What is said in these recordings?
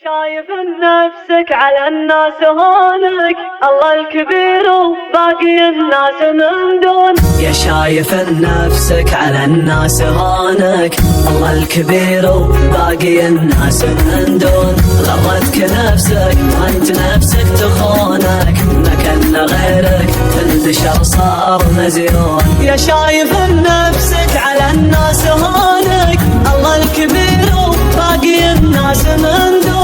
شايف نفسك على الناس هونك، الله الكبير وباقي الناس من دون. يا شايف نفسك على الناس هونك، الله الكبير وباقي الناس من دون. غرتك نفسك وانت نفسك تخونك، ما كان غيرك في البشر صار مزيون. يا شايف نفسك على الناس هونك، الله الكبير وباقي الناس من دون.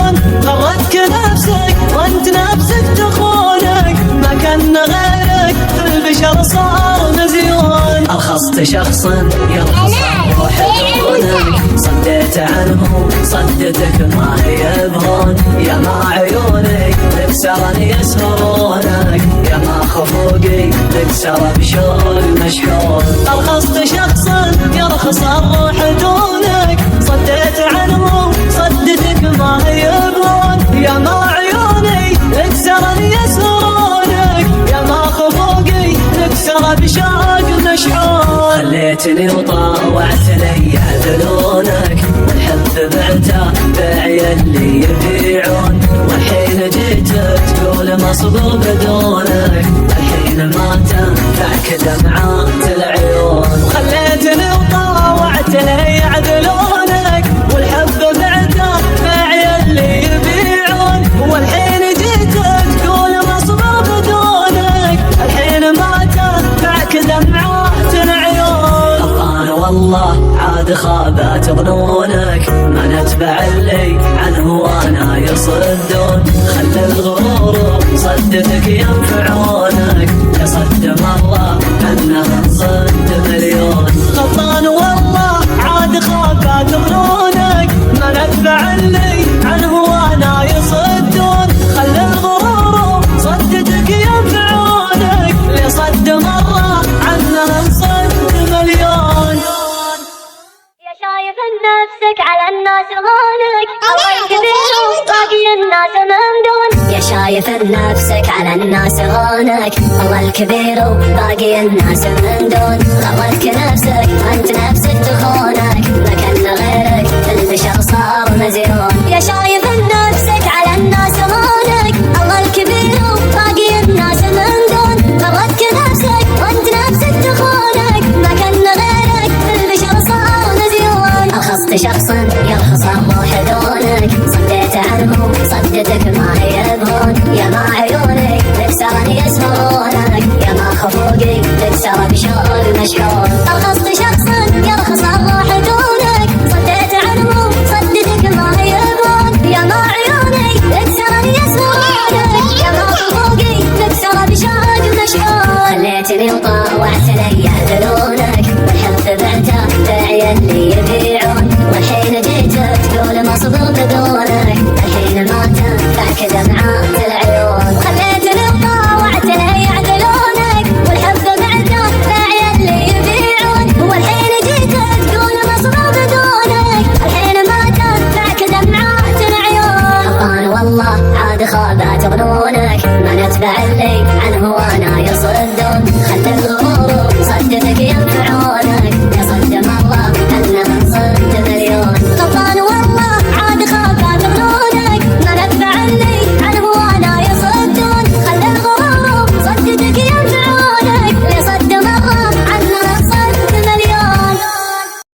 غرتك نفسك وانت نفسك تخونك، ما كان غيرك في البشر صار مزيون. أرخصت شخصا يرخص روح دونك، صديت عنه صدتك ما هي بهون. يا ما عيوني تكسرني يسهرونك، يا ما خفوقي تكسر بشوق مشحون. أرخصت شخصا يرخص الروح دونك، صديت عنه صدتك ما هي بهون. يا ما عيوني تكسرني يسهرونك، يا ما خفوقي تكسر بشوق مشحون. خليتني وطاوعت لي يعدلونك، والحب بعته باعي اللي يبيعون. والحين جيت تقول مصبوب دونك، الحين ما تنفعك دمعات العيون. خليتني وطاوعت لي يعدلونك، والحب بعته باعي اللي يبيعون. والحين جيت تقول مصبوب دونك، الحين ما تنفعك دمعات العيون. غضبان والله عاد خابت ظنونك، ما نتبع اللي عنه وانا يصدون. خلى الغرور صدتك ينفعونك، يصد مرة انها صد مليون. غضبان والله عاد خابت ظنونك، ما نتبع اللي عنه وانا يصدون. خلى الغرور صدتك ينفعونك، يصد مرة عنها صد مليون. يا شايف نفسك على الناس هونك، الله الكبير وباقي الناس من دون. يا شايف نفسك على الناس هونك، الله الكبير وباقي الناس من دون. غرتك نفسك وانت نفسك تخونك، ما كان غيرك البشر صار مزيون. يا شايف نفسك على الناس هونك، الله الكبير وباقي الناس من دون. غرتك نفسك وانت نفسك تخونك، ما كان غيرك البشر صار مزيون. أرخصت شخصا يرخص الروح دونك، صديت عنه صدتك ما هي بهون. يا ما عيوني تكسرني يسهرونك، يا ما خفوقي تكسر بشوق مشحون. أرخصت شخصا يرخص الروح دونك، صديت عنه صدتك ما هي بهون. يا ما عيوني تكسرني يسهرونك، يا ما خفوقي تكسر بشوق مشحون. خليتني وطاوعت لي يعدلونك، والحب بعته باعي اللي يبيعون. والحين جيت تقول مصبوب دون.